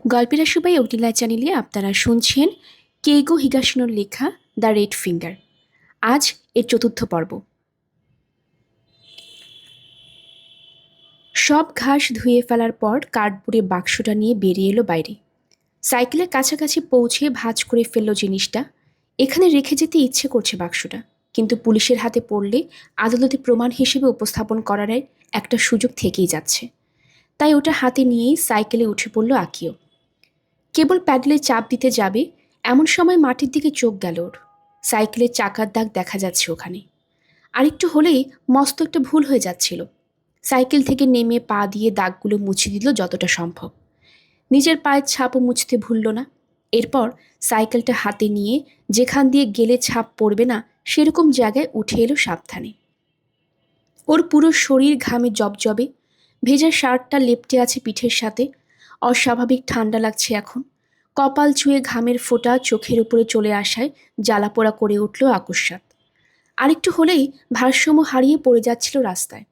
গল্পের আশুবাই অগ্নিলা চ্যানেলে আপনারা শুনছেন কেইগো হিগাশিনোর লেখা দ্য রেড ফিঙ্গার। আজ এর চতুর্থ পর্ব। সব ঘাস ধুয়ে ফেলার পর কার্ডবোর্ডে বাক্সটা নিয়ে বেরিয়ে এলো বাইরে। সাইকেলের কাছাকাছি পৌঁছে ভাঁজ করে ফেললো জিনিসটা। এখানে রেখে যেতে ইচ্ছে করছে বাক্সটা, কিন্তু পুলিশের হাতে পড়লে আদালতে প্রমাণ হিসেবে উপস্থাপন করার একটা সুযোগ থেকেই যাচ্ছে। তাই ওটা হাতে নিয়েই সাইকেলে উঠে পড়ল আকিও। কেবল প্যাডেলে চাপ দিতে যাবে এমন সময় মাটির দিকে চোখ গেল ওর। সাইকেলের চাকার দাগ দেখা যাচ্ছে ওখানে। আরেকটু হলেই মস্ত একটা ভুল হয়ে যাচ্ছিল। সাইকেল থেকে নেমে পা দিয়ে দাগগুলো মুছে দিল যতটা সম্ভব। নিজের পায়ের ছাপও মুছতে ভুলল না। এরপর সাইকেলটা হাতে নিয়ে যেখান দিয়ে গেলে ছাপ পড়বে না সেরকম জায়গায় উঠে এলো সাবধানে। ওর পুরো শরীর ঘামে জবজবে, ভেজা শার্টটা লেপ্টে আছে পিঠের সাথে। অস্বাভাবিক ঠান্ডা লাগছে এখন। কপাল ছুঁয়ে ঘামের ফোঁটা চোখের উপরে চলে আসায় জ্বালাপোড়া করে উঠল আকস্মাৎ। আরেকটু হলেই ভারসাম্য হারিয়ে পড়ে যাচ্ছিল রাস্তায়।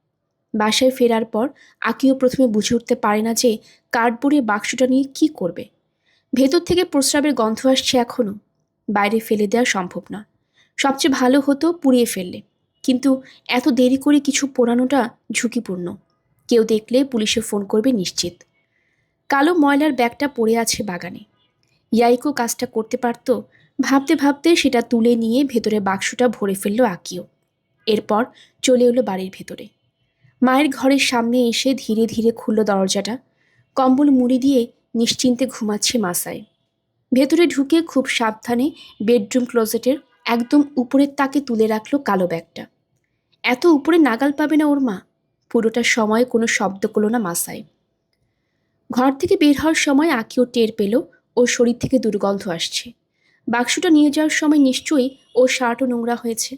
বাসায় ফেরার পর আকিও প্রথমে বুঝে উঠতে পারে না যে কার্ডবোর্ডে বাক্সটা নিয়ে কি করবে। ভেতর থেকে প্রস্রাবের গন্ধ আসছে এখনও। বাইরে ফেলে দেওয়া সম্ভব না। সবচেয়ে ভালো হতো পুড়িয়ে ফেললে, কিন্তু এত দেরি করে কিছু পোড়ানোটা ঝুঁকিপূর্ণ। কেউ দেখলে পুলিশে ফোন করবে নিশ্চিত। কালো ময়লার ব্যাগটা পড়ে আছে বাগানে। ইয়াইকো কাজটা করতে পারত। ভাবতে ভাবতে সেটা তুলে নিয়ে ভেতরে বাক্সটা ভরে ফেলল আকিও। এরপর চলে এলো বাড়ির ভেতরে। মায়ের ঘরের সামনে এসে ধীরে ধীরে খুলল দরজাটা। কম্বল মুড়ি দিয়ে নিশ্চিন্তে ঘুমাচ্ছে মাসায়। ভেতরে ঢুকে খুব সাবধানে বেডরুম ক্লোজেটের একদম উপরের তাকে তুলে রাখলো কালো ব্যাগটা। এত উপরে নাগাল পাবে না ওর মা। পুরোটা সময় কোনো শব্দ করল না মাসায়। ঘর থেকে বের হওয়ার সময় আকিও টের পেল ওর শরীর থেকে দুর্গন্ধ আসছে। বাক্সটা নিয়ে যাওয়ার সময় নিশ্চয়ই ওর শার্টও নোংরা হয়েছে।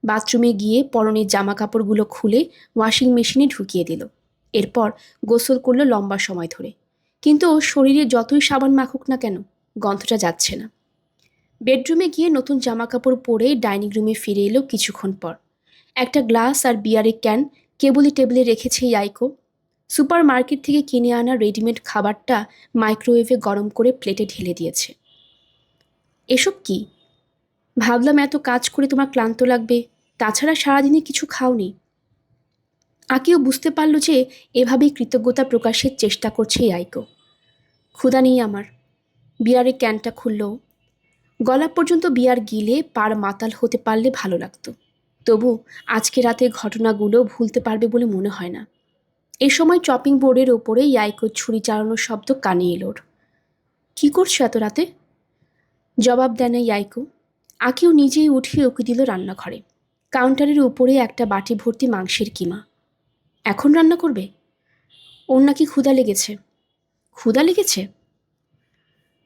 বাথরুমে গিয়ে পরনের জামা কাপড়গুলো খুলে ওয়াশিং মেশিনে ঢুকিয়ে দিল। এরপর গোসল করলো লম্বা সময় ধরে। কিন্তু ওর শরীরে যতই সাবান মাখুক না কেন, গন্ধটা যাচ্ছে না। বেডরুমে গিয়ে নতুন জামা কাপড় পরে ডাইনিং রুমে ফিরে এলো কিছুক্ষণ পর। একটা গ্লাস আর বিয়ারের ক্যান কেবলই টেবিলে রেখেছে ইয়াইকো। সুপার মার্কেট থেকে কিনে আনা রেডিমেড খাবারটা মাইক্রোওয়েভে গরম করে প্লেটে ঢেলে দিয়েছে। এসব কি? ভাবলাম এত কাজ করে তোমার ক্লান্ত লাগবে, তাছাড়া সারাদিনে কিছু খাওনি। আকিও বুঝতে পারল যে এভাবেই কৃতজ্ঞতা প্রকাশের চেষ্টা করছে ইয়াইকো। ক্ষুধা নেই আমার। বিয়ারের ক্যানটা খুলল। গলা পর্যন্ত বিয়ার গিলে পার মাতাল হতে পারলে ভালো লাগতো। তবু আজকে রাতের ঘটনাগুলো ভুলতে পারবে বলে মনে হয় না। এ সময় চপিং বোর্ডের ওপরে ইয়াইকোর ছুরি চালানোর শব্দ কানে এলোর। কি করছো এত রাতে? জবাব দেয় না ইয়াইকো। আকিও নিজেই উঠিয়ে ওকে দিল রান্নাঘরে। কাউন্টারের উপরে একটা বাটি ভর্তি মাংসের কিমা। এখন রান্না করবে? ওর নাকি ক্ষুধা লেগেছে। ক্ষুধা লেগেছে?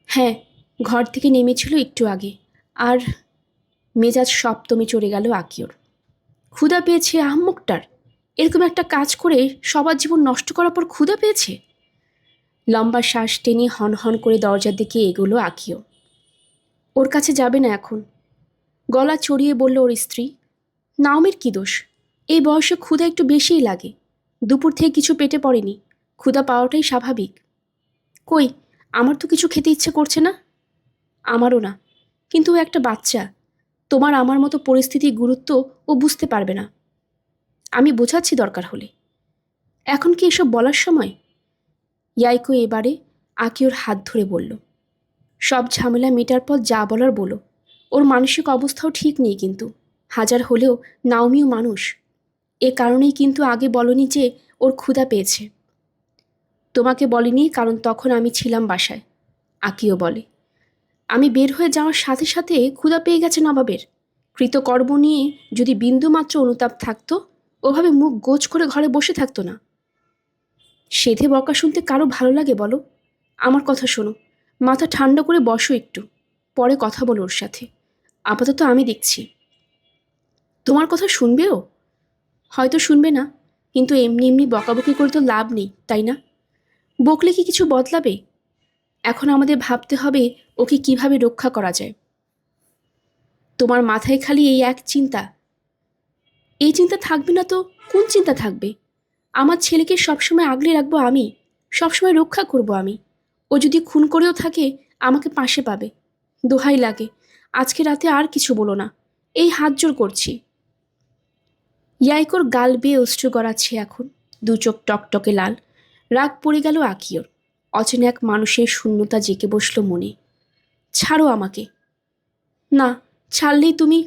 হ্যাঁ, ঘর থেকে নেমেছিল একটু আগে। আর মেজাজ সপ্তমে চড়ে গেল আকিওর। ক্ষুধা পেয়েছে আহাম্মকটার? এরকম একটা কাজ করে সবার জীবন নষ্ট করার পর ক্ষুধা পেয়েছে? লম্বা শ্বাস টেনে হন হন করে দরজার দিকে এগোলো আকিও। ওর কাছে যাবে না এখন। গলা চড়িয়ে বলল ওর স্ত্রী। নাওমের কী দোষ? এই বয়সে ক্ষুধা একটু বেশিই লাগে। দুপুর থেকে কিছু পেটে পড়েনি, ক্ষুধা পাওয়াটাই স্বাভাবিক। কই, আমার তো কিছু খেতে ইচ্ছে করছে না। আমারও না, কিন্তু ও একটা বাচ্চা। তোমার আমার মতো পরিস্থিতির গুরুত্ব ও বুঝতে পারবে না। আমি বোঝাচ্ছি দরকার হলে। এখন কি এসব বলার সময়? ইয়াইকো এবারে আকিওর হাত ধরে বলল, সব ঝামেলা মেটার পর যা বলার বলো। ওর মানসিক অবস্থাও ঠিক নেই, কিন্তু হাজার হলেও নাওমিও মানুষ। এ কারণেই কিন্তু আগে বলনি যে ওর ক্ষুধা পেয়েছে। তোমাকে বলিনি কারণ তখন আমি ছিলাম বাসায়। আকিও বলে, আমি বের হয়ে যাওয়ার সাথে সাথে ক্ষুধা পেয়ে গেছে নবাবের। কৃতকর্ম নিয়ে যদি বিন্দুমাত্র অনুতাপ থাকতো, ওভাবে মুখ গোছ করে ঘরে বসে থাকতো না। সেধে বকা শুনতে কারো ভালো লাগে বলো? আমার কথা শোনো, মাথা ঠান্ডা করে বসো একটু, পরে কথা বলো ওর সাথে। আপাতত আমি দেখছি। তোমার কথা শুনবেও? হয়তো শুনবে না, কিন্তু এমনি এমনি বকাবকি করে তো লাভ নেই, তাই না? বকলে কি কিছু বদলাবে? এখন আমাদের ভাবতে হবে ওকে কিভাবে রক্ষা করা যায়। তোমার মাথায় খালি এই এক চিন্তা। এই চিন্তা থাকবে না তো কোন চিন্তা থাকবে? আমার ছেলেকে সবসময় আগলে রাখবো আমি, সবসময় রক্ষা করব আমি। ও যদি খুন করেও থাকে আমাকে পাশে পাবে। দোহাই লাগে, আজকে রাতে আর কিছু বলো না, এই হাত জোর করছি। ইয়াইকোর গাল বেয়ে অশ্রু গড়াচ্ছে এখন, দু চোখ টকটকে লাল। রাগ পড়ে গেল আকিওর। অচেনা এক মানুষের শূন্যতা জেঁকে বসল মনে। ছাড়ো আমাকে। না, ছাড়লেই তুমি।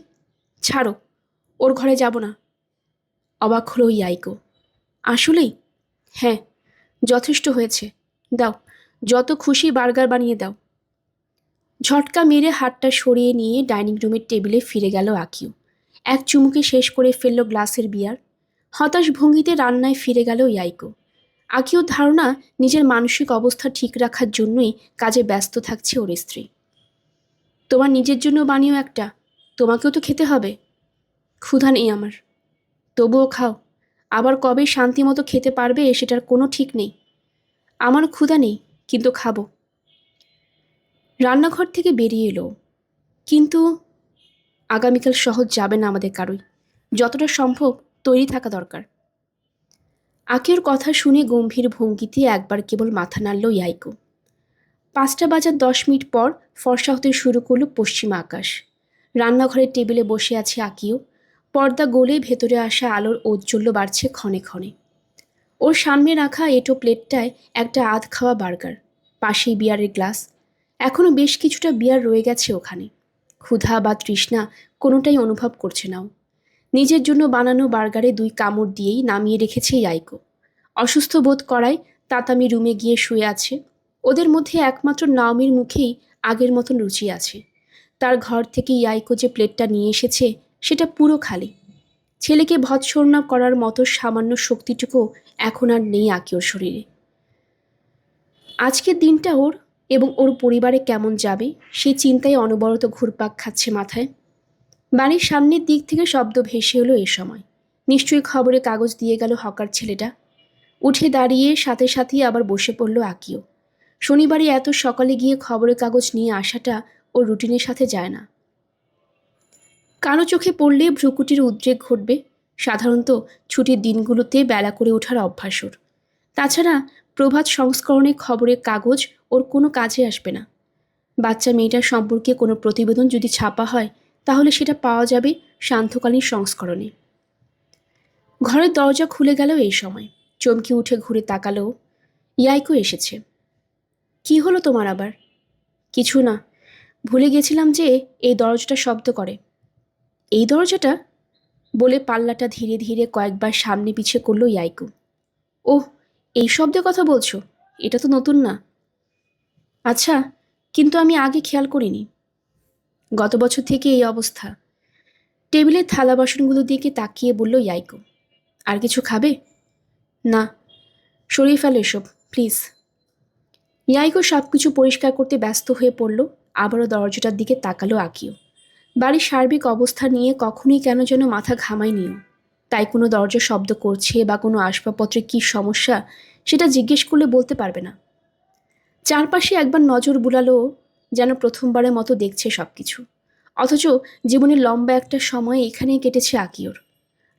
ছাড়ো, ওর ঘরে যাব না। অবাক হলো ইয়াইকো। আসলেই? হ্যাঁ, যথেষ্ট হয়েছে। দাও, যত খুশি বার্গার বানিয়ে দাও। ঝটকা মেরে হাতটা সরিয়ে নিয়ে ডাইনিং রুমের টেবিলে ফিরে গেল আকিও। এক চুমুকে শেষ করে ফেলল গ্লাসের বিয়ার। হতাশ ভঙ্গিতে রান্নায় ফিরে গেল ইয়াইকো। আকিওর ধারণা নিজের মানসিক অবস্থা ঠিক রাখার জন্যই কাজে ব্যস্ত থাকছে ওর স্ত্রী। তোমার নিজের জন্য বানিও একটা, তোমাকেও তো খেতে হবে। ক্ষুধা নেই আমার। তবুও খাও, আবার কবে শান্তি মতো খেতে পারবে সেটার কোনো ঠিক নেই। আমার ক্ষুধা নেই, কিন্তু খাবো। রান্নাঘর থেকে বেরিয়ে এলো। কিন্তু আগামীকাল সহজ যাবে না আমাদের কারোই। যতটা সম্ভব তৈরি থাকা দরকার। আকিওর কথা শুনে গম্ভীর ভঙ্গিতে একবার কেবল মাথা নাড়ল ইয়াইকো। 5টা বাজার 10 মিনিট পর ফর্সা হতে শুরু করল পশ্চিমা আকাশ। রান্নাঘরের টেবিলে বসে আছে আকিও। পর্দা গলে ভেতরে আসা আলোর ঔজ্জ্বল্য বাড়ছে ক্ষণে ক্ষণে। ওর সামনে রাখা এঁটো প্লেটটায় একটা আধ খাওয়া বার্গার, পাশেই বিয়ারের গ্লাস। এখনও বেশ কিছুটা বিয়ার রয়ে গেছে ওখানে। ক্ষুধা বা তৃষ্ণা কোনোটাই অনুভব করছে না ও। নিজের জন্য বানানো বার্গারে 2 কামড় দিয়েই নামিয়ে রেখেছে ইয়াইকো। অসুস্থ বোধ করায় তাতামি রুমে গিয়ে শুয়ে আছে। ওদের মধ্যে একমাত্র নাওমির মুখেই আগের মতন রুচি আছে। তার ঘর থেকে ইয়াইকো যে প্লেটটা নিয়ে এসেছে সেটা পুরো খালি। ছেলেকে ভৎসনা করার মতো সামান্য শক্তিটুকু এখন আর নেই আকিওর শরীরে। আজকের দিনটা ওর এবং ওর পরিবারে কেমন যাবে সেই চিন্তায় অনবরত ঘুরপাক খাচ্ছে মাথায়। বাড়ির সামনের দিক থেকে শব্দ ভেসে এলো এ সময়। নিশ্চয়ই খবরে কাগজ দিয়ে গেল হকার ছেলেটা। উঠে দাঁড়িয়ে সাথে সাথেই আবার বসে পড়ল আকিও। শনিবারে এত সকালে গিয়ে খবরের কাগজ নিয়ে আসাটা ওর রুটিনের সাথে যায় না। কারো চোখে পড়লে ভ্রুকুটির উদ্রেক ঘটবে। সাধারণত ছুটির দিনগুলোতে বেলা করে ওঠার অভ্যাস ওর। তাছাড়া প্রভাত সংস্করণে খবরের কাগজ ওর কোনো কাজে আসবে না। বাচ্চা মেয়েটার সম্পর্কে কোনো প্রতিবেদন যদি ছাপা হয় তাহলে সেটা পাওয়া যাবে সান্ধ্যকালীন সংস্করণে। ঘরের দরজা খুলে গেল এই সময়। চমকে উঠে ঘুরে তাকালো। ইয়াইকো এসেছে। কি হলো তোমার আবার? কিছু না, ভুলে গেছিলাম যে এই দরজাটা শব্দ করে। এই দরজাটা? বলে পাল্লাটা ধীরে ধীরে কয়েকবার সামনে পিছিয়ে করল ইয়াইকো। ওহ, এই শব্দের কথা বলছো? এটা তো নতুন না। আচ্ছা, কিন্তু আমি আগে খেয়াল করিনি। গত বছর থেকে এই অবস্থা। টেবিলের থালা বাসনগুলো দিকে তাকিয়ে বলল ইয়াইকো। আর কিছু খাবে? না, সরিয়ে ফেলো এসব প্লিজ। ইয়াইকো সব কিছু পরিষ্কার করতে ব্যস্ত হয়ে পড়ল। আবারও দরজাটার দিকে তাকালো আকিও। বাড়ির সার্বিক অবস্থা নিয়ে কখনোই কেন যেন মাথা ঘামায়নিও। তাই কোনো দরজা শব্দ করছে বা কোনো আসবাবপত্রে কী সমস্যা সেটা জিজ্ঞেস করলে বলতে পারবে না। চারপাশে একবার নজর বুলালো, যেন প্রথমবারের মতো দেখছে সব কিছু। অথচ জীবনের লম্বা একটা সময় এখানেই কেটেছে আকিওর।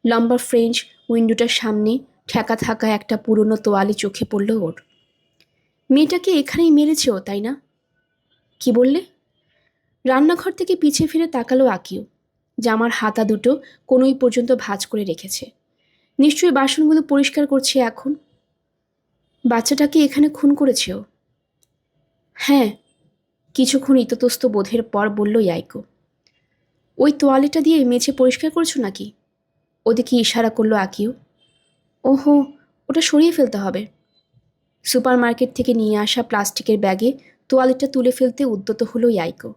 লম্বা ফ্রেঞ্চ উইন্ডোটার সামনে ঠেকা থাকা একটা পুরনো তোয়ালে চোখে পড়ল ওর। মেয়েটাকে এখানেই মেরেছে ও, তাই না? কি বললে? রান্নাঘর থেকে পিছে ফিরে তাকালো আকিও। জামার হাতা দুটো কোনোই পর্যন্ত ভাঁজ করে রেখেছে। নিশ্চয়ই বাসনগুলো পরিষ্কার করছে এখন। বাচ্চাটাকে এখানে খুন করেছে ও? হ্যাঁ, কিছুক্ষণ ইতস্তত বোধের পর বলল ইয়াইকো। ওই তোয়ালেটা দিয়ে মেঝে পরিষ্কার করছো নাকি? ওদিকে ইশারা করলো আকিও। ওহো, ওটা সরিয়ে ফেলতে হবে। সুপার মার্কেট থেকে নিয়ে আসা প্লাস্টিকের ব্যাগে তোয়ালেটা তুলে ফেলতে উদ্যত হলো ইয়াইকো।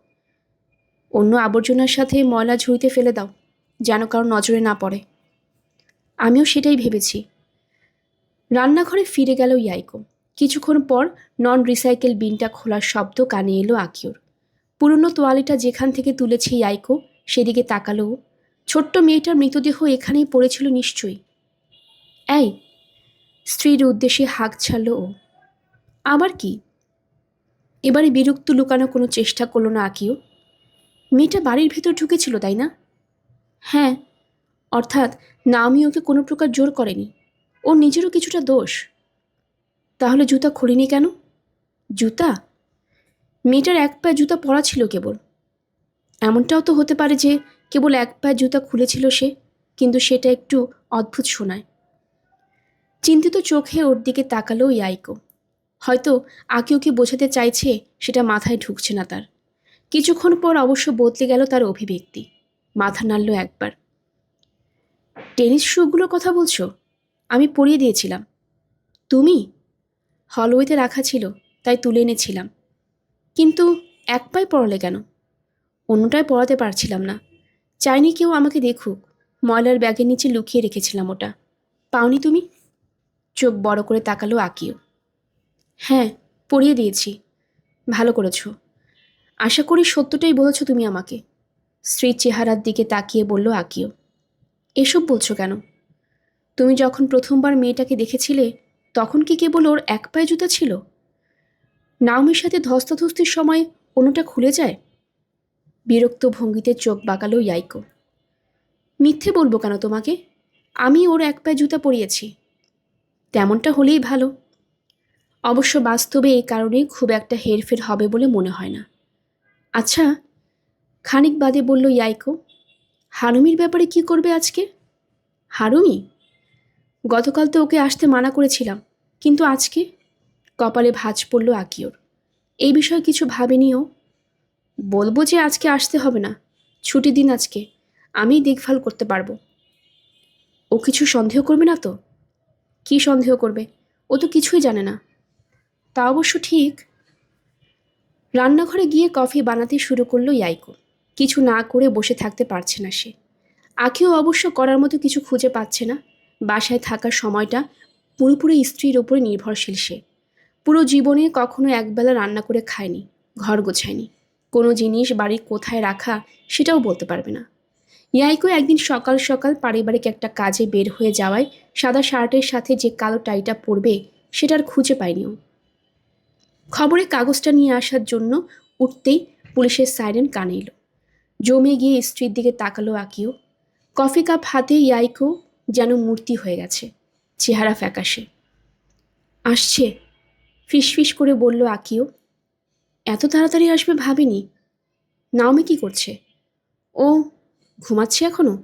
অন্য আবর্জনার সাথে ময়লা ঝুড়িতে ফেলে দাও, যেন কারো নজরে না পড়ে। আমিও সেটাই ভেবেছি। রান্নাঘরে ফিরে গেল ইয়াইকো। কিছুক্ষণ পর নন রিসাইকেল বিনটা খোলার শব্দ কানে এলো আকিওর। পুরনো তোয়ালিটা যেখান থেকে তুলেছে ইয়াইকো সেদিকে তাকালো। ছোট্ট মেয়েটার মৃতদেহ এখানেই পড়েছিল নিশ্চয়ই। এই, স্ত্রীর উদ্দেশ্যে হাঁক ছাড়ল ও। আবার কি? এবারে বিরক্ত লুকানো কোনো চেষ্টা করলো না আকিও। মেয়েটা বাড়ির ভেতর ঢুকেছিল, তাই না? হ্যাঁ, অর্থাৎ নাওমি ওকে কোনো প্রকার জোর করেনি। ওর নিজেরও কিছুটা দোষ। তাহলে জুতা খুলিনি কেন? জুতা? মেয়েটার এক পায়ে জুতা পরা ছিল কেবল। এমনটাও তো হতে পারে যে কেবল এক পায়ে জুতা খুলেছিল সে, কিন্তু সেটা একটু অদ্ভুত শোনায়। চিন্তিত চোখে ওর দিকে তাকালো ইয়াইকো। হয়তো আকিওকে বোঝাতে চাইছে, সেটা মাথায় ঢুকছে না তার। কিছুক্ষণ পর অবশ্য বদলে গেল তার অভিব্যক্তি। মাথা নাড়ল একবার। টেনিস শুগুলোর কথা বলছো? আমি পরিয়ে দিয়েছিলাম। তুমি? হলওয়েতে রাখা ছিল, তাই তুলে এনেছিলাম। কিন্তু এক পায়ে পরালে কেন? অন্যটায় পরাতে পারছিলাম না। চাইনি কেউ আমাকে দেখুক। ময়লার ব্যাগের নিচে লুকিয়ে রেখেছিলাম ওটা। পাওনি তুমি? চোখ বড় করে তাকালো আকিও। হ্যাঁ, পরিয়ে দিয়েছি। ভালো করেছো। আশা করি সত্যটাই বলেছ তুমি আমাকে। স্ত্রীর চেহারার দিকে তাকিয়ে বলল আকিও। এসব বলছো কেন? তুমি যখন প্রথমবার মেয়েটাকে দেখেছিলে, তখন কি কেবল ওর এক পায়ে জুতা ছিল? নাওমির সাথে ধস্তাধস্তির সময় অন্যটা খুলে যায়? বিরক্ত ভঙ্গিতে চোখ বাঁকালো ইয়াইকো। মিথ্যে বলবো কেন তোমাকে? আমি ওর এক পায়ে জুতা পরিয়েছি। তেমনটা হলেই ভালো। অবশ্য বাস্তবে এই কারণে খুব একটা হেরফের হবে বলে মনে হয় না। আচ্ছা, খানিক বাদে বলল ইয়াইকো, হারুমির ব্যাপারে কি করবে আজকে? হারুমি? গতকাল তো ওকে আসতে মানা করেছিলাম, কিন্তু আজকে? কপালে ভাঁজ পড়ল আকিওর। এই বিষয়ে কিছু ভাবেনিও। বলবো যে আজকে আসতে হবে না, ছুটি দিন আজকে, আমিই দেখভাল করতে পারবো। ও কিছু সন্দেহ করবে না তো? কি সন্দেহ করবে? ও তো কিছুই জানে না। তা অবশ্য ঠিক। রান্নাঘরে গিয়ে কফি বানাতে শুরু করলো ইয়াইকো। কিছু না করে বসে থাকতে পারছে না সে। আখিও অবশ্য করার মতো কিছু খুঁজে পাচ্ছে না। বাসায় থাকার সময়টা পুরোপুরি স্ত্রীর ওপরে নির্ভরশীল সে। পুরো জীবনে কখনো একবেলা রান্না করে খায়নি, ঘর গোছায়নি। কোনো জিনিস বাড়ির কোথায় রাখা সেটাও বলতে পারবে না। ইয়াইকো একদিন সকাল সকাল পারিবারিক একটা কাজে বের হয়ে যাওয়ায় সাদা শার্টের সাথে যে কালো টাইটা পরবে সেটার খুঁজে পায়নি ও। খবরের কাগজটা নিয়ে আসার জন্য উঠতেই পুলিশের সাইরেন কানে এলো। জমে গিয়ে স্ত্রীর দিকে তাকালো আকিও। কফি কাপ হাতে ইয়াইকো যেন মূর্তি হয়ে গেছে, চেহারা ফ্যাকাশে। আসছে, ফিসফিস করে বলল আকিও। এত তাড়াতাড়ি আসবে ভাবিনি। নাওমি কি করছে? ও ঘুমাচ্ছে এখনো?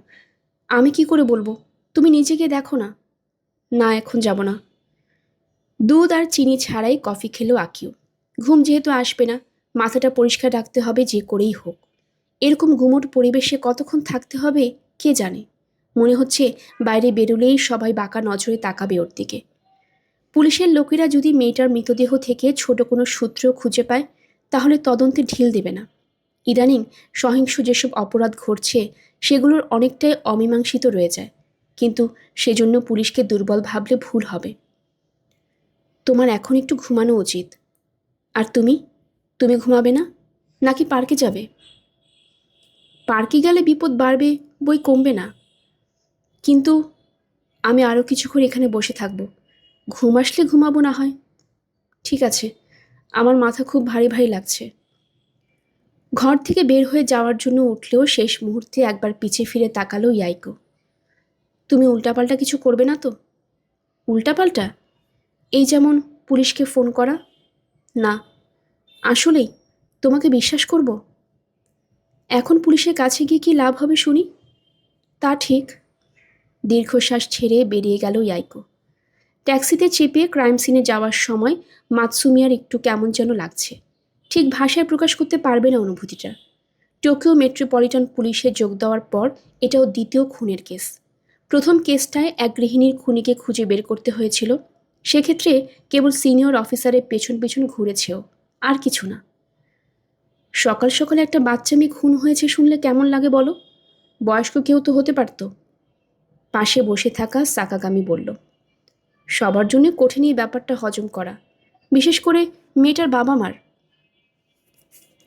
আমি কি করে বলবো? তুমি নিজে গিয়ে দেখো না। না, এখন যাব না। দুধ আর চিনি ছাড়াই কফি খেলো আকিও। ঘুম যেহেতু আসবে না, মাথাটা পরিষ্কার রাখতে হবে যে করেই হোক। এরকম গুমোট পরিবেশে কতক্ষণ থাকতে হবে কে জানে। মনে হচ্ছে বাইরে বেরোলেই সবাই বাঁকা নজরে তাকাবে ওর দিকে। পুলিশের লোকেরা যদি মেয়েটার মৃতদেহ থেকে ছোট কোনো সূত্র খুঁজে পায়, তাহলে তদন্তে ঢিল দেবে না। ইদানিং সহিংস যেসব অপরাধ ঘটছে সেগুলোর অনেকটাই অমীমাংসিত রয়ে যায়, কিন্তু সেজন্য পুলিশকে দুর্বল ভাবলে ভুল হবে। তোমার এখন একটু ঘুমানো উচিত। আর তুমি? তুমি ঘুমাবে না, নাকি পার্কে যাবে? পার্কে গেলে বিপদ বাড়বে, বই কমবে না। কিন্তু আমি আরও কিছুক্ষণ এখানে বসে থাকবো। ঘুম আসলে ঘুমাবো না হয়। ঠিক আছে, আমার মাথা খুব ভারী ভারী লাগছে। ঘর থেকে বের হয়ে যাওয়ার জন্য উঠলেও শেষ মুহূর্তে একবার পিছে ফিরে তাকালো ইয়াইকো। তুমি উল্টাপাল্টা কিছু করবে না তো? উল্টাপাল্টা? এই যেমন পুলিশকে ফোন করা? না। আসলেই তোমাকে বিশ্বাস করব? এখন পুলিশের কাছে গিয়ে কি লাভ হবে শুনি? তা ঠিক। দীর্ঘশ্বাস ছেড়ে বেরিয়ে গেল ইয়াইকো। ট্যাক্সিতে চেপে ক্রাইম সিনে যাওয়ার সময় মাতসুমিয়ার একটু কেমন যেন লাগছে। ঠিক ভাষায় প্রকাশ করতে পারবে না অনুভূতিটা। টোকিও মেট্রোপলিটন পুলিশে যোগ দেওয়ার পর এটাও দ্বিতীয় খুনের কেস। প্রথম কেসটায় এক গৃহিণীর খুনিকে খুঁজে বের করতে হয়েছিল। সেক্ষেত্রে কেবল সিনিয়র অফিসারের পেছন পেছন ঘুরেছেও, আর কিছু না। সকাল সকাল একটা বাচ্চা মেয়ে খুন হয়েছে শুনলে কেমন লাগে বলো? বয়স্ক কেউ তো হতে পারত। পাশে বসে থাকা সাকাগামি বলল, সবার জন্য কঠিন এই ব্যাপারটা হজম করা, বিশেষ করে মেয়েটার বাবা মার।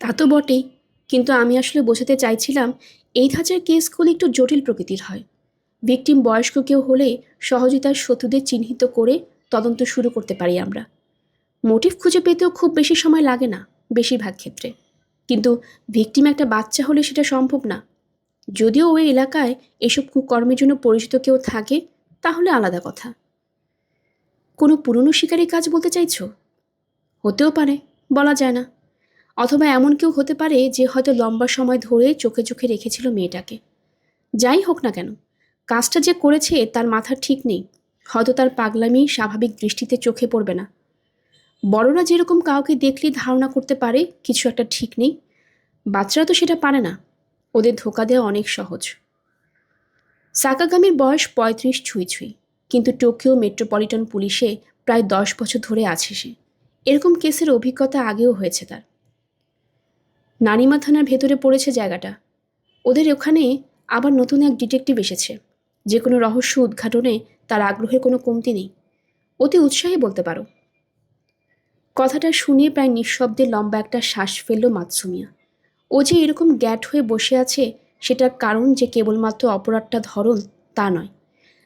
তা তো বটেই, কিন্তু আমি আসলে বোঝাতে চাইছিলাম এই ধাঁচের কেসগুলো একটু জটিল প্রকৃতির হয়। ভিকটিম বয়স্ক কেউ হলে সহজে তার শত্রুদের চিহ্নিত করে তদন্ত শুরু করতে পারি আমরা। মোটিভ খুঁজে পেতেও খুব বেশি সময় লাগে না বেশিরভাগ ক্ষেত্রে। কিন্তু ভিকটিম একটা বাচ্চা হলে সেটা সম্ভব না। যদিও ওই এলাকায় এসব কুকর্মের জন্য পরিচিত কেউ থাকে, তাহলে আলাদা কথা। কোনো পুরনো শিকারী কাজ বলতে চাইছো? হতেও পারে, বলা যায় না। অথবা এমন কেউ হতে পারে যে হয়তো লম্বা সময় ধরে চোখে চোখে রেখেছিল মেয়েটাকে। যাই হোক না কেন, কাজটা যে করেছে তার মাথার ঠিক নেই। হয়তো তার পাগলামি স্বাভাবিক দৃষ্টিতে চোখে পড়বে না। বড়রা যেরকম কাউকে দেখলে ধারণা করতে পারে কিছু একটা ঠিক নেই, বাচ্চারা তো সেটা পারে না। ওদের ধোকা দেওয়া অনেক সহজ। সাকাগামির বয়স ৩৫ ছুঁই ছুঁই, কিন্তু টোকিও মেট্রোপলিটন পুলিশে প্রায় ১০ বছর ধরে আছে সে। এরকম কেসের অভিজ্ঞতা আগেও হয়েছে তার। নানিমা থানার ভেতরে পড়েছে জায়গাটা। ওদের ওখানে আবার নতুন এক ডিটেকটিভ এসেছে। যে কোনো রহস্য উদ্ঘাটনে তার আগ্রহের কোনো কমতি নেই। অতি উৎসাহী বলতে পারো। কথাটা শুনে প্রায় নিঃশব্দে লম্বা একটা শ্বাস ফেলল মাতসুমিয়া। ও যে এরকম গ্যাট হয়ে বসে আছে সেটার কারণ যে কেবলমাত্র অপরাধটা ধরন তা নয়।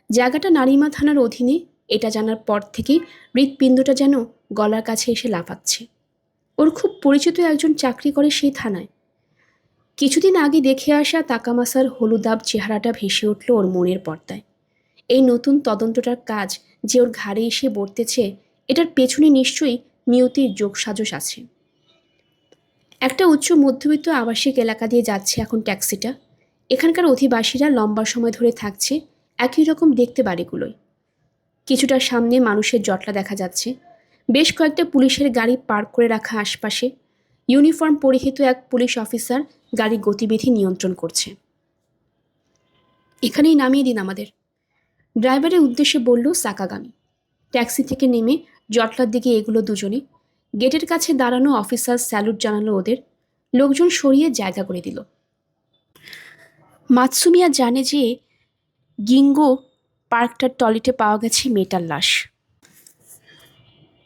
জায়গাটা নারিমা থানার অধীনে, এটা জানার পর থেকেই হৃৎপিণ্ডটা যেন গলার কাছে এসে লাফাচ্ছে। ওর খুব পরিচিত একজন চাকরি করে সেই থানায়। কিছুদিন আগে দেখে আসা তাকামাসার হলুদাব চেহারাটা ভেসে উঠল ওর মনের পর্দায়। এই নতুন তদন্তটার কাজ যে ওর ঘাড়ে এসে বর্তেছে, এটার পেছনে নিশ্চয়ই নিয়তির যোগসাজশ আছে। একটা উচ্চ মধ্যবিত্ত আবাসিক এলাকা দিয়ে যাচ্ছে এখন ট্যাক্সিটা। এখানকার অধিবাসীরা লম্বা সময় ধরে থাকছে একই রকম দেখতে বাড়িগুলোয়। কিছুটা সামনে মানুষের জটলা দেখা যাচ্ছে। বেশ কয়েকটা পুলিশের গাড়ি পার্ক করে রাখা আশপাশে। ইউনিফর্ম পরিহিত এক পুলিশ অফিসার গাড়ির গতিবিধি নিয়ন্ত্রণ করছে। এখানেই নামিয়ে দিন আমাদের, ড্রাইভারের উদ্দেশ্যে বলল সাকাগামী। ট্যাক্সি থেকে নেমে জটলার দিকে এগুলো দুজনে। গেটের কাছে দাঁড়ানো অফিসার স্যালুট জানালো ওদের। লোকজন সরিয়ে জায়গা করে দিল। মাতসুমিয়া জানে যে গিঙ্গো পার্কটার টয়লেটে পাওয়া গেছে মেয়েটার লাশ।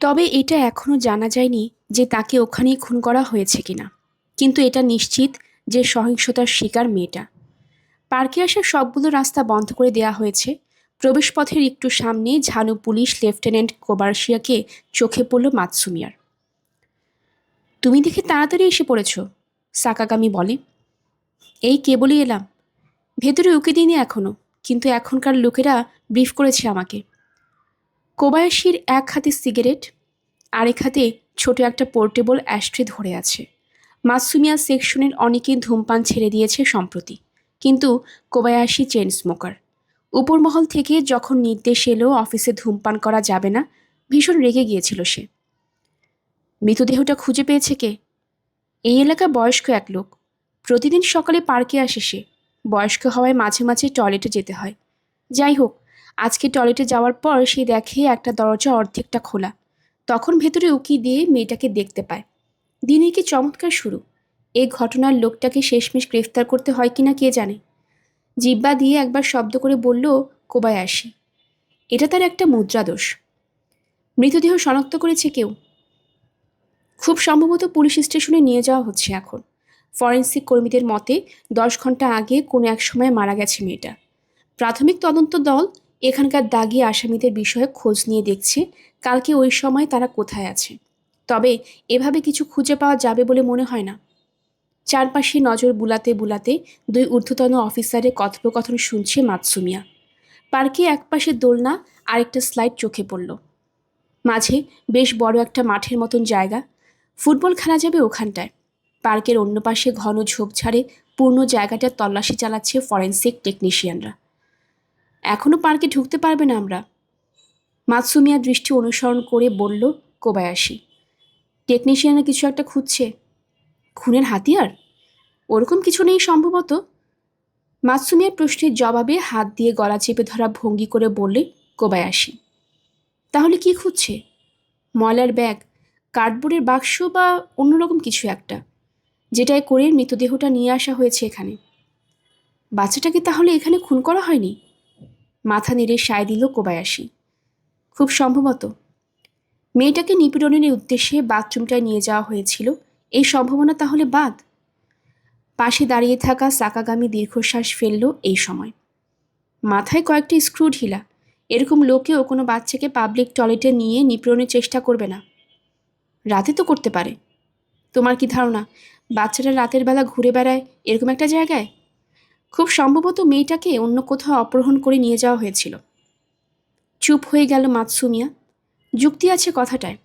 তবে এটা এখনও জানা যায়নি যে তাকে ওখানেই খুন করা হয়েছে কিনা। কিন্তু এটা নিশ্চিত যে সহিংসতার শিকার মেয়েটা। পার্কে আসার সবগুলো রাস্তা বন্ধ করে দেয়া হয়েছে। প্রবেশপথের একটু সামনে ঝানু পুলিশ লেফটেন্যান্ট কোবার্শিয়াকে চোখে পড়ল মাতসুমিয়ার। তুমি দেখে তাড়াতাড়ি এসে পড়েছ, সাকাগামী বলে। এই কেবলই এলাম, ভেতরে উকি দিইনি এখনও, কিন্তু এখনকার লোকেরা ব্রিফ করেছে আমাকে। কোবায়াশির এক হাতে সিগারেট, আরেক হাতে ছোট একটা পোর্টেবল অ্যাশট্রে ধরে আছে। মাতসুমিয়া সেকশনের অনেকেই ধূমপান ছেড়ে দিয়েছে সম্প্রতি, কিন্তু কোবায়াশি চেন স্মোকার। উপরমহল থেকে যখন নির্দেশ এলো অফিসে ধূমপান করা যাবে না, ভীষণ রেগে গিয়েছিল সে। মৃতদেহটা খুঁজে পেয়েছে কে? এই এলাকা বয়স্ক এক লোক। প্রতিদিন সকালে পার্কে আসে সে। বয়স্ক হওয়ায় মাঝে মাঝে টয়লেটে যেতে হয়। যাই হোক, আজকে টয়লেটে যাওয়ার পর সে দেখে একটা দরজা অর্ধেকটা খোলা। তখন ভেতরে উকি দিয়ে মেয়েটাকে দেখতে পায়। দিনের কি চমৎকার শুরু। এই ঘটনার লোকটাকে শেষমেশ গ্রেফতার করতে হয় কিনা কে জানে। জিব্বা দিয়ে একবার শব্দ করে বলল কোবায়াশি। এটা তার একটা মুদ্রাদোষ। মৃতদেহ শনাক্ত করেছে কেউ? খুব সম্ভবত পুলিশ স্টেশনে নিয়ে যাওয়া হচ্ছে এখন। ফরেন্সিক কর্মীদের মতে 10 ঘন্টা আগে কোনো এক সময় মারা গেছে মেয়েটা। প্রাথমিক তদন্ত দল এখানকার দাগি আসামিদের বিষয়ে খোঁজ নিয়ে দেখছে কালকে ওই সময় তারা কোথায় আছে। তবে এভাবে কিছু খুঁজে পাওয়া যাবে বলে মনে হয় না। চারপাশে নজর বুলাতে বুলাতে দুই ঊর্ধ্বতন অফিসারের কথোপকথন শুনছে মাতসুমিয়া। পার্কে একপাশে দোলনা, আরেকটা স্লাইড চোখে পড়ল। মাঝে বেশ বড় একটা মাঠের মতন জায়গা। ফুটবল খেলা যাবে ওখানটায়। পার্কের অন্য পাশে ঘন ঝোপঝাড়ে পূর্ণ জায়গাটার তল্লাশি চালাচ্ছে ফরেন্সিক টেকনিশিয়ানরা। এখনও পার্কে ঢুকতে পারবে না আমরা, মাতসুমিয়া দৃষ্টি অনুসরণ করে বলল কোবায়াশি। টেকনিশিয়ানরা কিছু একটা খুঁজছে। খুনের হাতিয়ার? ওরকম কিছু নেই সম্ভবত। মাতসুমিয়ার প্রশ্নের জবাবে হাত দিয়ে গলা চেপে ধরা ভঙ্গি করে বললে কোবায়াশি। তাহলে কি খুঁজছে? ময়লার ব্যাগ, কার্ডবোর্ডের বাক্স বা অন্যরকম কিছু একটা, যেটায় করে মৃতদেহটা নিয়ে আসা হয়েছে এখানে। বাচ্চাটাকে তাহলে এখানে খুন করা হয়নি? মাথা নেড়ে সায় দিল কোবায়াশি। খুব সম্ভবত। মেয়েটাকে নিপীড়নের উদ্দেশ্যে বাথরুমটায় নিয়ে যাওয়া হয়েছিল, এই সম্ভাবনা তাহলে বাদ। পাশে দাঁড়িয়ে থাকা সাকাগামী দীর্ঘশ্বাস ফেলল এই সময়। মাথায় কয়েকটি স্ক্রু ঢিলা। এরকম লোকেও কোনো বাচ্চাকে পাবলিক টয়লেটে নিয়ে নিপীড়নের চেষ্টা করবে না। রাতে তো করতে পারে। তোমার কি ধারণা বাচ্চারা রাতের বেলা ঘুরে বেড়ায় এরকম একটা জায়গায়? খুব সম্ভবত মেয়েটাকে অন্য কোথাও অপহরণ করে নিয়ে যাওয়া হয়েছিল। চুপ হয়ে গেল মাতসুমিয়া। যুক্তি আছে কথাটায়।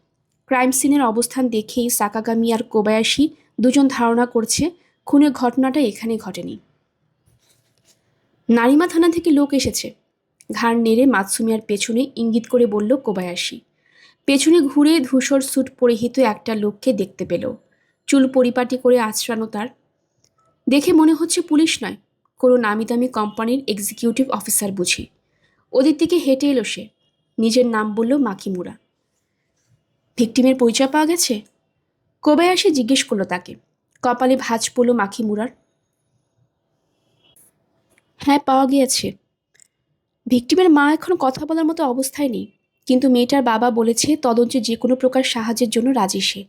ক্রাইম সিনের অবস্থান দেখেই সাকাগামি আর কোবায়াশি দুজন ধারণা করছে খুনের ঘটনাটা এখানে ঘটেনি। নারিমা থানা থেকে লোক এসেছে, ঘাড় নেড়ে মাতসুমিয়ার পেছনে ইঙ্গিত করে বলল কোবায়াশি। পেছনে ঘুরে ধূসর স্যুট পরিহিত একটা লোককে দেখতে পেল। চুল পরিপাটি করে আঁচড়ানো তার। দেখে মনে হচ্ছে পুলিশ নয়, কোনো নামি দামি কোম্পানির এক্সিকিউটিভ অফিসার বুঝি। ওদের দিকে হেঁটে এলো সে। নিজের নাম বলল মাকিমুরা। ভিকটিমের পরিচয় পাওয়া গেছে? কোবায়াশি জিজ্ঞেস করলো তাকে। কপালে ভাঁজ পড়ল মাকিমুরার। হ্যাঁ, পাওয়া গিয়েছে। ভিকটিমের মা এখন কথা বলার মতো অবস্থায় নেই, কিন্তু মেয়েটার বাবা বলেছে তদন্তে যে কোনো প্রকার সাহায্যের জন্য রাজি সে।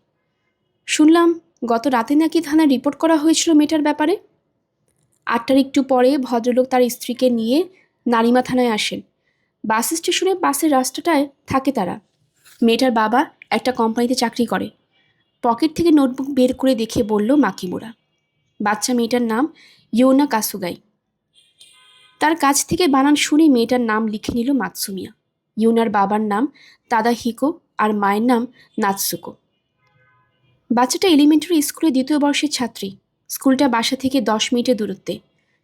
শুনলাম গত রাতে নাকি থানায় রিপোর্ট করা হয়েছিল মেয়েটার ব্যাপারে। 8টার একটু পরে ভদ্রলোক তার স্ত্রীকে নিয়ে নারিমা থানায় আসেন। বাস স্টেশনে বাসের রাস্তাটায় থাকে তারা। মেয়েটার বাবা একটা কোম্পানিতে চাকরি করে। পকেট থেকে নোটবুক বের করে দেখে বলল মাকিমুরা। বাচ্চা মেয়েটার নাম ইয়োনা কাসুগাই। তার কাছ থেকে বানান শুনে মেয়েটার নাম লিখে নিল মাতসুমিয়া। ইয়োনার বাবার নাম তাদাহিকো আর মায়ের নাম নাতসুকো। বাচ্চাটা এলিমেন্টারি স্কুলে 2য় বর্ষের ছাত্রী। স্কুলটা বাসা থেকে 10 মিনিটের দূরত্বে।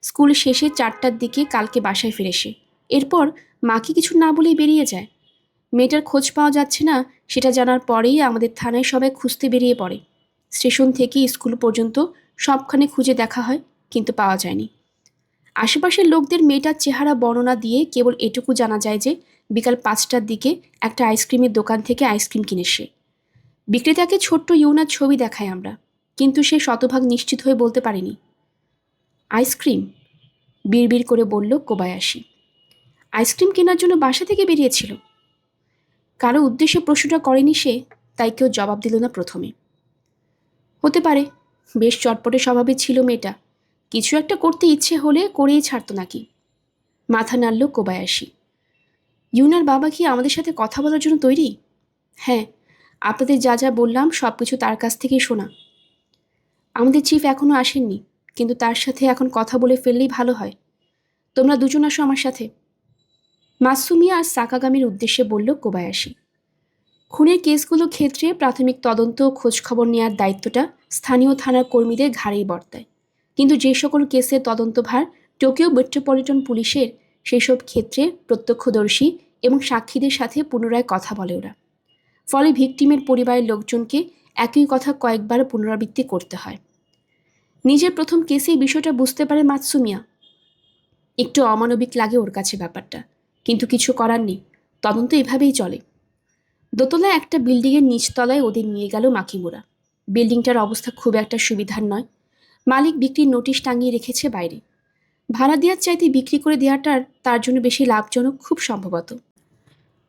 স্কুল শেষে 4টার দিকে কালকে বাসায় ফিরে সে। এরপর মাকে কিছু না বলেই বেরিয়ে যায়। মেয়েটার খোঁজ পাওয়া যাচ্ছে না সেটা জানার পরেই আমাদের থানায় সবাই খুঁজতে বেরিয়ে পড়ে। স্টেশন থেকে স্কুল পর্যন্ত সবখানে খুঁজে দেখা হয়, কিন্তু পাওয়া যায়নি। আশেপাশের লোকদের মেয়েটার চেহারা বর্ণনা দিয়ে কেবল এটুকু জানা যায় যে বিকাল 5টার দিকে একটা আইসক্রিমের দোকান থেকে আইসক্রিম কিনে সে। বিক্রেতাকে ছোট্ট ইউনার ছবি দেখাই আমরা, কিন্তু সে শতভাগ নিশ্চিত হয়ে বলতে পারেনি। আইসক্রিম? বিড়বিড় করে বলল কোবায়াশি। আইসক্রিম কেনার জন্য বাসা থেকে বেরিয়েছিল। কারো উদ্দেশ্যে প্রশ্নটা করেনি সে, তাই কেউ জবাব দিল না প্রথমে। হতে পারে, বেশ চটপটে স্বভাবের ছিল মেয়েটা। কিছু একটা করতে ইচ্ছে হলে করেই ছাড়তো নাকি। মাথা নাড়ল কোবায়াশি। ইউনার বাবা কি আমাদের সাথে কথা বলার জন্য তৈরি? হ্যাঁ, আপনাদের যা যা বললাম সব কিছু তার কাছ থেকেই শোনা। আমাদের চিফ এখনও আসেননি, কিন্তু তার সাথে এখন কথা বলে ফেললেই ভালো হয়। তোমরা দুজন আসো আমার সাথে। মাসুমিয়া আর সাকাগামির উদ্দেশ্যে বলল কোবায়াশি। খুনের কেসগুলো ক্ষেত্রে প্রাথমিক তদন্ত ও খোঁজখবর নেওয়ার দায়িত্বটা স্থানীয় থানার কর্মীদের ঘাড়েই বর্তায়, কিন্তু যে সকল কেসের তদন্তভার টোকিও মেট্রোপলিটন পুলিশের, সেসব ক্ষেত্রে প্রত্যক্ষদর্শী এবং সাক্ষীদের সাথে পুনরায় কথা বলে ওরা। ফলে ভিকটিমের পরিবারের লোকজনকে একই কথা কয়েকবার পুনরাবৃত্তি করতে হয়। নিজের প্রথম কেসেই বিষয়টা বুঝতে পারে মাতসুমিয়া। একটু অমানবিক লাগে ওর কাছে ব্যাপারটা, কিন্তু কিছু করার নেই, তদন্ত এভাবেই চলে। দোতলায় একটা বিল্ডিংয়ের নিচতলায় ওদের নিয়ে গেল মাকিমুরা। বিল্ডিংটার অবস্থা খুব একটা সুবিধার নয়। মালিক বিক্রির নোটিশ টাঙিয়ে রেখেছে বাইরে। ভাড়া দেওয়ার চাইতে বিক্রি করে দেওয়াটার তার জন্য বেশি লাভজনক খুব সম্ভবত।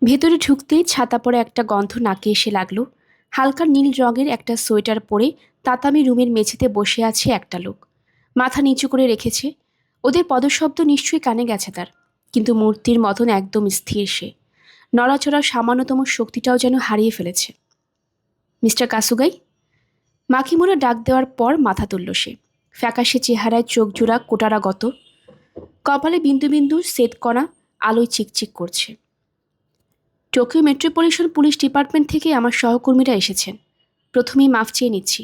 ভেতরে ঢুকতেই ছাতা পড়ে একটা গন্ধ নাকে এসে লাগলো। হালকা নীল রঙের একটা সোয়েটার পরে তাতামি রুমের মেঝেতে বসে আছে একটা লোক। মাথা নিচু করে রেখেছে। ওদের পদশব্দ নিশ্চয়ই কানে গেছে তার, কিন্তু মূর্তির মতন একদম স্থির সে। নড়াচড়ার সামান্যতম শক্তিটাও যেন হারিয়ে ফেলেছে। মিস্টার কাসুগাই? মাকিমুরা ডাক দেওয়ার পর মাথা তুলল সে। ফ্যাকাশে চেহারায় চোখ জোড়া কোটারাগত, কপালে বিন্দু বিন্দু শ্বেতকণা আলোয় চিকচিক করছে। টোকিও মেট্রোপলিটন পুলিশ ডিপার্টমেন্ট থেকে আমার সহকর্মীরা এসেছেন। প্রথমেই মাফ চেয়ে নিচ্ছি,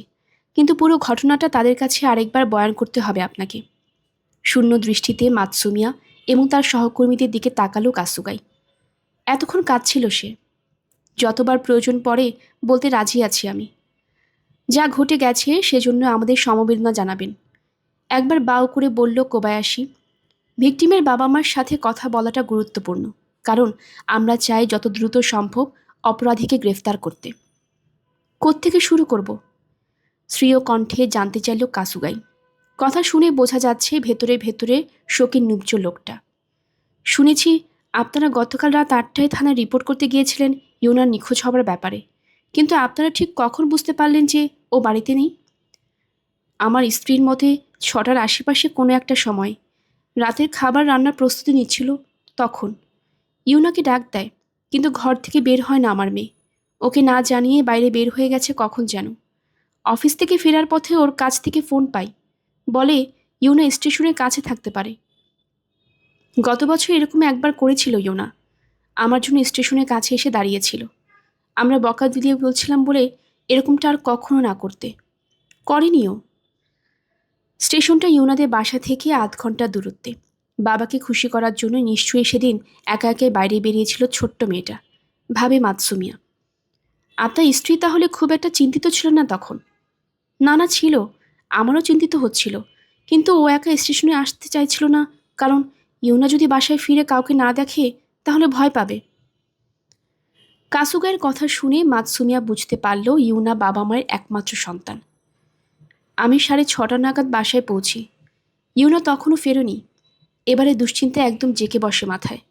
কিন্তু পুরো ঘটনাটা তাদের কাছে আরেকবার বয়ান করতে হবে আপনাকে। শূন্য দৃষ্টিতে মাতসুমিয়া এবং তার সহকর্মীদের দিকে তাকালো কাসুগাই। এতক্ষণ কাঁদছিল সে। যতবার প্রয়োজন পড়ে বলতে রাজি আছি আমি। যা ঘটে গেছে সেজন্য আমাদের সমবেদনা জানাবেন। একবার বাউ করে বলল কোবায়াশি। ভিকটিমের বাবা মার সাথে কথা বলাটা গুরুত্বপূর্ণ, কারণ আমরা চাই যত দ্রুত সম্ভব অপরাধীকে গ্রেফতার করতে। কোত্থেকে শুরু করব? শ্রীয় কণ্ঠে জানতে চাইল কাসুগাই। কথা শুনে বোঝা যাচ্ছে ভেতরে ভেতরে শোকে নুবজ লোকটা। শুনেছি আপনারা গতকাল রাত 8টায় থানায় রিপোর্ট করতে গিয়েছিলেন ইউনার নিখোঁজ হবার ব্যাপারে, কিন্তু আপনারা ঠিক কখন বুঝতে পারলেন যে ও বাড়িতে নেই? আমার স্ত্রীর মতে 6টার আশেপাশে কোনো একটা সময়, রাতের খাবার রান্নার প্রস্তুতি নিচ্ছিল তখন। ইউনাকে ডাক দেয়, কিন্তু ঘর থেকে বের হয় না আমার মেয়ে। ওকে না জানিয়ে বাইরে বের হয়ে গেছে কখন যেন। অফিস থেকে ফেরার পথে ওর কাছ থেকে ফোন পাই, বলে ইউনা স্টেশনের কাছে থাকতে পারে। গত বছর এরকম একবার করেছিল ইউনা, আমার জন্য স্টেশনের কাছে এসে দাঁড়িয়েছিল। আমরা বকা দিলিয়ে বলছিলাম বলে এরকমটা আর কখনো না করতে। করেনিও। স্টেশনটা ইউনাদের বাসা থেকে ৮ ঘন্টা দূরত্বে। বাবাকে খুশি করার জন্য নিশ্চয়ই সেদিন একা একাই বাইরে বেরিয়েছিল ছোট্ট মেয়েটা, ভাবে মাতসুমিয়া। আপনার স্ত্রী তাহলে খুব একটা চিন্তিত ছিল না তখন? না না, ছিল। আমারও চিন্তিত হচ্ছিল, কিন্তু ও একা স্টেশনে আসতে চাইছিল না, কারণ ইউনা যদি বাসায় ফিরে কাউকে না দেখে তাহলে ভয় পাবে। কাসুগাইয়ের কথা শুনে মাতসুমিয়া বুঝতে পারল ইউনা বাবা মায়ের একমাত্র সন্তান। আমি 6:30 নাগাদ বাসায় পৌঁছি। ইউনা তখনও ফেরেনি। এবারে দুশ্চিন্তা একদম জেঁকে বসে মাথায়।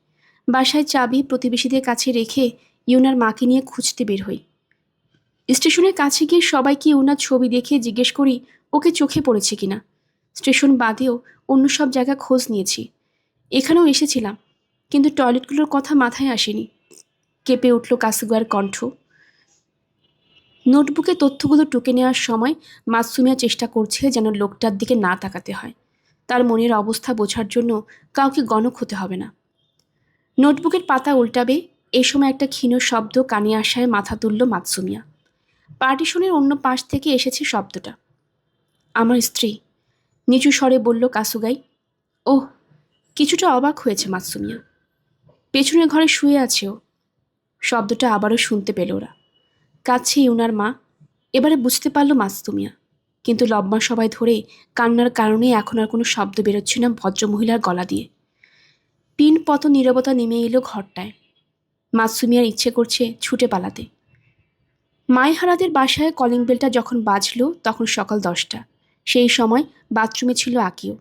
বাসায় চাবি প্রতিবেশীদের কাছে রেখে ইউনার মাকে নিয়ে খুঁজতে বের হই। স্টেশনের কাছে গিয়ে সবাইকে ইউনার ছবি দেখে জিজ্ঞেস করি ওকে চোখে পড়েছে কিনা। স্টেশন বাদেও অন্য সব জায়গা খোঁজ নিয়েছি, এখানেও এসেছিলাম, কিন্তু টয়লেটগুলোর কথা মাথায় আসেনি। কেঁপে উঠল কাসুগার কণ্ঠ। নোটবুকে তথ্যগুলো টুকে নেওয়ার সময় মাসুমিয়া চেষ্টা করছে যেন লোকটার দিকে না তাকাতে হয়। তার মনের অবস্থা বোঝার জন্য কাউকে গণক হতে হবে না। নোটবুকের পাতা উল্টাবে, এই সময় একটা ক্ষীণ শব্দ কানে আসায় মাথা তুলল মাতসুমিয়া। পার্টিশনের অন্য পাশ থেকে এসেছে শব্দটা। আমার স্ত্রী, নিচু স্বরে বলল কাসুগাই। ওহ, কিছুটা অবাক হয়েছে মাতসুমিয়া। পেছনের ঘরে শুয়ে আছে ও। শব্দটা আবারও শুনতে পেল ওরা। কাছে ইউনার মা। এবারে বুঝতে পারল মাতসুমিয়া, কিন্তু লম্বা সময় ধরে কান্নার কারণে এখন আর কোনো শব্দ বেরোচ্ছে না ভদ্রমহিলার গলা দিয়ে। পিন পত নীরবতা নেমে এলো ঘরটায়। মাতসুমিয়ার ইচ্ছে করছে ছুটে পালাতে। মাইহারাদের বাসায় কলিং বেলটা যখন বাজল তখন সকাল 10টা। সেই সময় বাথরুমে ছিল আকিও।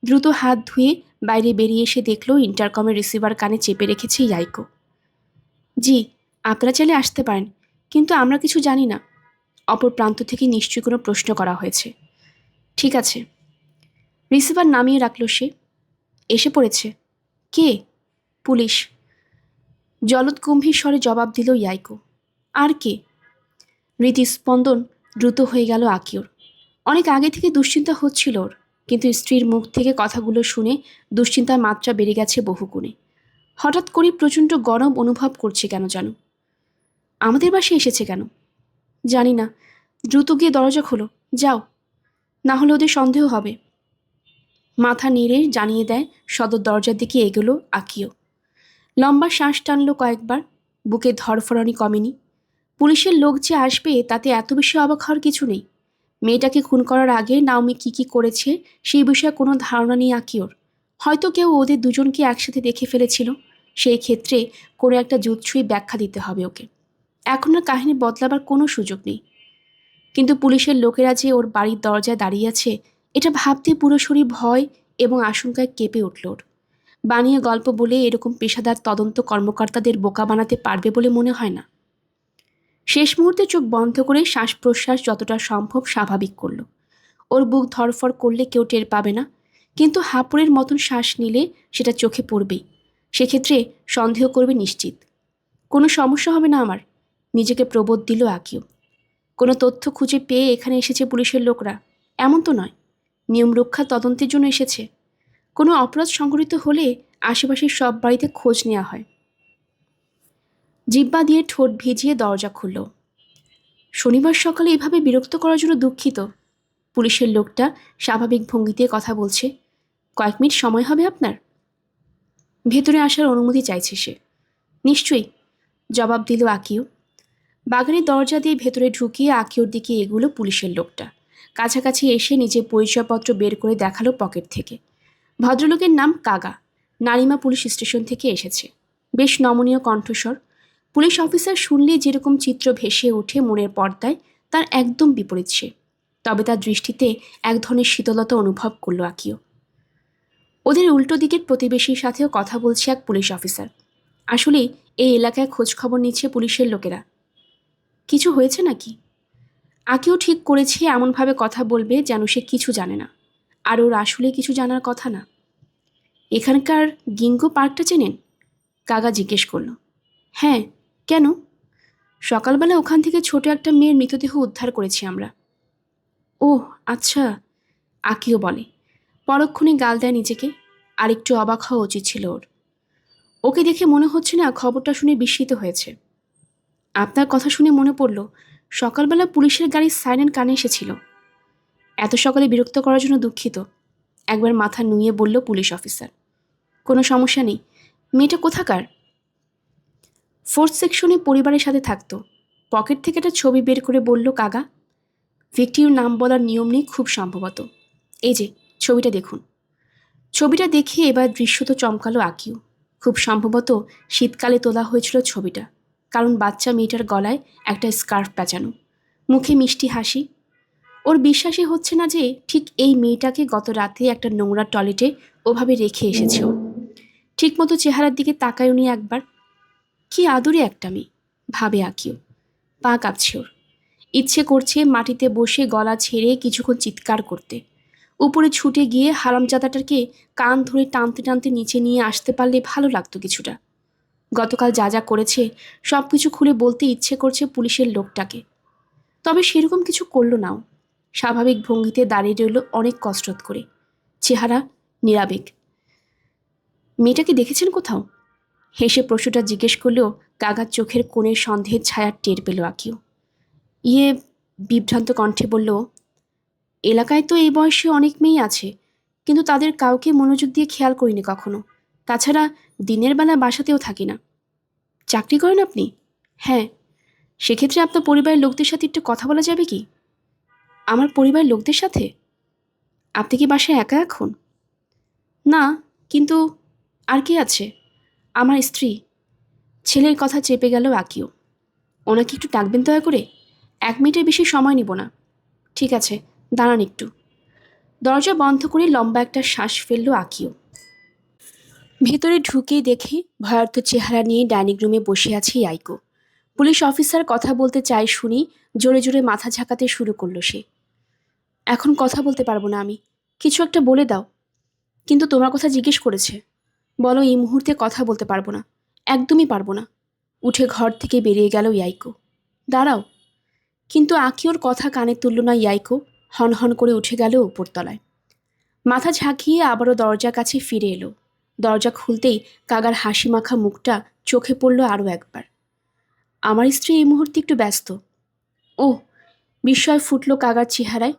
দ্রুত হাত ধুয়ে বাইরে বেরিয়ে এসে দেখল ইন্টারকমের রিসিভার কানে চেপে রেখেছে ইয়াইকো। জি, আপনারা চাইলে আসতে পারেন, কিন্তু আমরা কিছু জানি না। অপর প্রান্ত থেকে নিশ্চয়ই কোনো প্রশ্ন করা হয়েছে। ঠিক আছে। রিসিভার নামিয়ে রাখল সে। এসে পড়েছে। কে? পুলিশ। জলদগম্ভীর স্বরে জবাব দিল ইয়াইকো। আর কে? হৃদস্পন্দন দ্রুত হয়ে গেল আকিওর। অনেক আগে থেকে দুশ্চিন্তা হচ্ছিল ওর, কিন্তু স্ত্রীর মুখ থেকে কথাগুলো শুনে দুশ্চিন্তার মাত্রা বেড়ে গেছে বহুগুণে। হঠাৎ করে প্রচণ্ড গরম অনুভব করছে কেন যেন। আমাদের বাসায় এসেছে কেন? জানি না। দ্রুত গিয়ে দরজা খোলো, যাও, না হলে ওদের সন্দেহ হবে। মাথা নেড়ে জানিয়ে দেয় সদর দরজার দিকে এগোলো আকিও। লম্বা শ্বাস টানল কয়েকবার। বুকে ধরফরানি কমেনি। পুলিশের লোক যে আসবে তাতে এত বেশি অবাক হওয়ার কিছু নেই। মেয়েটাকে খুন করার আগে নাওমি কি করেছে সেই বিষয়ে কোনো ধারণা নেই আকিওর। হয়তো কেউ ওদের দুজনকে একসাথে দেখে ফেলেছিল। সেই ক্ষেত্রে কোনো একটা জুৎসই ব্যাখ্যা দিতে হবে ওকে। এখন আর কাহিনী বদলাবার কোনো সুযোগ নেই। কিন্তু পুলিশের লোকেরা যে ওর বাড়ির দরজায় দাঁড়িয়ে আছে, এটা ভাবতে পুরো শরীর ভয় এবং আশঙ্কায় কেঁপে উঠল ওর। বানিয়ে গল্প বলে এরকম পেশাদার তদন্ত কর্মকর্তাদের বোকা বানাতে পারবে বলে মনে হয় না। শেষ মুহূর্তে চোখ বন্ধ করে শ্বাস প্রশ্বাস যতটা সম্ভব স্বাভাবিক করল। ওর বুক ধরফর করলে কেউ টের পাবে না, কিন্তু হাঁপুড়ের মতন শ্বাস নিলে সেটা চোখে পড়বেই। সেক্ষেত্রে সন্দেহ করবে নিশ্চিত। কোনো সমস্যা হবে না আমার, নিজেকে প্রবোধ দিল আকিও। কোনো তথ্য খুঁজে পেয়ে এখানে এসেছে পুলিশের লোকরা এমন তো নয়। নিয়ম রক্ষা তদন্তের জন্য এসেছে। কোনো অপরাধ সংঘটিত হলে আশেপাশের সব বাড়িতে খোঁজ নেওয়া হয়। জিহ্বা দিয়ে ঠোঁট ভিজিয়ে দরজা খুলল। শনিবার সকালে এভাবে বিরক্ত করার জন্য দুঃখিত। পুলিশের লোকটা স্বাভাবিক ভঙ্গিতে কথা বলছে। কয়েক মিনিট সময় হবে আপনার? ভেতরে আসার অনুমতি চাইছে সে। নিশ্চয়ই, জবাব দিল আকিও। বাগানের দরজা দিয়ে ভেতরে ঢুকিয়ে আকিওর দিকে এগুলো পুলিশের লোকটা। কাছাকাছি এসে নিজের পরিচয়পত্র বের করে দেখালো পকেট থেকে। ভদ্রলোকের নাম কাগা, নারিমা পুলিশ স্টেশন থেকে এসেছে। বেশ নমনীয় কণ্ঠস্বর। পুলিশ অফিসার শুনলে যেরকম চিত্র ভেসে ওঠে মনের পর্দায়, তার একদম বিপরীত সে। তবে তার দৃষ্টিতে এক ধরনের শীতলতা অনুভব করল আকিও। ওদের উল্টো দিকের প্রতিবেশীর সাথেও কথা বলছে এক পুলিশ অফিসার। আসলে এই এলাকায় খোঁজ খবর নিচ্ছে পুলিশের লোকেরা। কিছু হয়েছে নাকি? আকিও ঠিক করেছে এমনভাবে কথা বলবে যেন সে কিছু জানে না, আর ওর আসলে কিছু জানার কথা না। এখানকার গিঙ্গো পার্কটা চেনেন? কাগা জিজ্ঞেস করল। হ্যাঁ, কেন? সকালবেলা ওখান থেকে ছোট একটা মেয়ের মৃতদেহ উদ্ধার করেছি আমরা। ও আচ্ছা, আকিও বলে। পরক্ষণে গাল দেয় নিজেকে। আর একটু অবাক হওয়া উচিত ছিল ওর। ওকে দেখে মনে হচ্ছে না খবরটা শুনে বিস্মিত হয়েছে। আপনার কথা শুনে মনে পড়ল সকালবেলা পুলিশের গাড়ির সাইরেন কানে এসেছিল। এত সকালে বিরক্ত করার জন্য দুঃখিত, একবার মাথা নুইয়ে বলল পুলিশ অফিসার। কোনো সমস্যা নেই। মেয়েটা কোথাকার? ফোর্থ সেকশনে পরিবারের সাথে থাকতো। পকেট থেকে একটা ছবি বের করে বলল কাগা। ভিক্টির নাম বলার নিয়ম নেই খুব সম্ভবত। এই যে ছবিটা দেখুন। ছবিটা দেখে এবার দৃশ্য তো চমকালো আকিও। খুব সম্ভবত শীতকালে তোলা হয়েছিল ছবিটা, কারণ বাচ্চা মেয়েটার গলায় একটা স্কার্ফ পেঁচানো, মুখে মিষ্টি হাসি। ওর বিশ্বাসই হচ্ছে না যে ঠিক এই মেয়েটাকে গত রাতে একটা নোংরা টয়লেটে ওভাবে রেখে এসেছে ও। ঠিকমতো চেহারার দিকে তাকায় উনি একবার। কি আদুরে একটা মেয়ে, ভাবে আকিও। পা কাঁপছে ওর। ইচ্ছে করছে মাটিতে বসে গলা ছেড়ে কিছুক্ষণ চিৎকার করতে। উপরে ছুটে গিয়ে হারামজাদাটাকে কান ধরে টানতে টানতে নিচে নিয়ে আসতে পারলে ভালো লাগতো কিছুটা। গতকাল যা যা করেছে সব কিছু খুলে বলতে ইচ্ছে করছে পুলিশের লোকটাকে। তবে সেরকম কিছু করলো নাও। স্বাভাবিক ভঙ্গিতে দাঁড়িয়ে রইল অনেক কসরত করে, চেহারা নিরাবেগ। মেয়েটাকে দেখেছেন কোথাও? হেসে প্রশ্নটা জিজ্ঞেস করলেও কাগার চোখের কোণের সন্দেহের ছায়া টের পেল আকিও। বিভ্রান্ত কণ্ঠে বলল, এলাকায় তো এই বয়সে অনেক মেয়েই আছে, কিন্তু তাদের কাউকে মনোযোগ দিয়ে খেয়াল করিনি কখনো। তাছাড়া দিনের বেলা বাসাতেও থাকি না। চাকরি করেন আপনি? হ্যাঁ। সেক্ষেত্রে আপনার পরিবারের লোকদের সাথে একটু কথা বলা যাবে কি? আমার পরিবারের লোকদের সাথে? আপনি কি বাসায় একা এখন? না, কিন্তু আর কে আছে? আমার স্ত্রী। ছেলের কথা চেপে গেল আকিও। ওনাকে একটু ডাকবেন দয়া করে। 1 মিনিটের বেশি সময় নিব না। ঠিক আছে, দাঁড়ান একটু। দরজা বন্ধ করে লম্বা একটা শ্বাস ফেলল আকিও। ভেতরে ঢুকেই দেখে ভয়ার্থ চেহারা নিয়ে ডাইনিং রুমে বসে আছে ইয়াইকো। পুলিশ অফিসার কথা বলতে চায় শুনি জোরে জোরে মাথা ঝাঁকাতে শুরু করলো সে। এখন কথা বলতে পারবো না আমি, কিছু একটা বলে দাও। কিন্তু তোমার কথা জিজ্ঞেস করেছে। বলো এই মুহূর্তে কথা বলতে পারবো না, একদমই পারবো না। উঠে ঘর থেকে বেরিয়ে গেল ইয়াইকো। দাঁড়াও। কিন্তু আকিওর কথা কানে তুলল না ইয়াইকো। হনহন করে উঠে গেল উপরতলায়। মাথা ঝাঁকিয়ে আবারও দরজার কাছে ফিরে এলো। দরজা খুলতেই কাগার হাসি মাখা মুখটা চোখে পড়ল আরও একবার। আমার স্ত্রী এই মুহূর্তে একটু ব্যস্ত। ও, বিস্ময় ফুটল কাগার চেহারায়।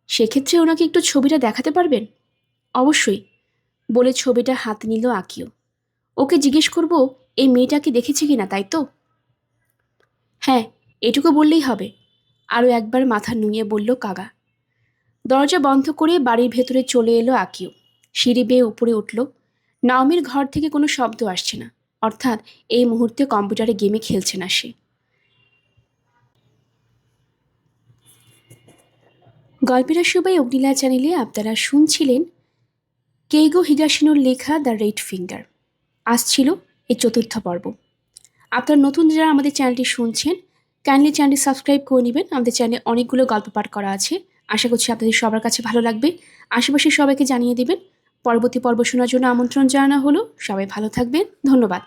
সেক্ষেত্রে ওনাকে একটু ছবিটা দেখাতে পারবেন? অবশ্যই, বলে ছবিটা হাতে নিল আকিও। ওকে জিজ্ঞেস করব এই মেয়েটাকে দেখেছি কিনা, তাই তো? হ্যাঁ, এটুকু বললেই হবে, আরও একবার মাথা নুইয়ে বলল কাগা। দরজা বন্ধ করে বাড়ির ভেতরে চলে এলো আকিও। সিঁড়ি বেয়ে উপরে উঠল। নাওমির ঘর থেকে কোনো শব্দ আসছে না, অর্থাৎ এই মুহূর্তে কম্পিউটারে গেমে খেলছে না সে। গল্পের সবাই অগ্নিলা চ্যানেলে আপনারা শুনছিলেন কেইগো হিগাশিনোর লেখা দ্য রেড ফিঙ্গার। আসছিল এই 4র্থ পর্ব। আপনারা নতুন যারা আমাদের চ্যানেলটি শুনছেন, কাইন্ডলি চ্যানেলটি সাবস্ক্রাইব করে নেবেন। আমাদের চ্যানেলে অনেকগুলো গল্প পাঠ করা আছে। আশা করছি আপনাদের সবার কাছে ভালো লাগবে। আশেপাশে সবাইকে জানিয়ে দেবেন। পরবর্তী পর্ব শোনার জন্য আমন্ত্রণ জানানো হলো। সবাই ভালো থাকবেন, ধন্যবাদ।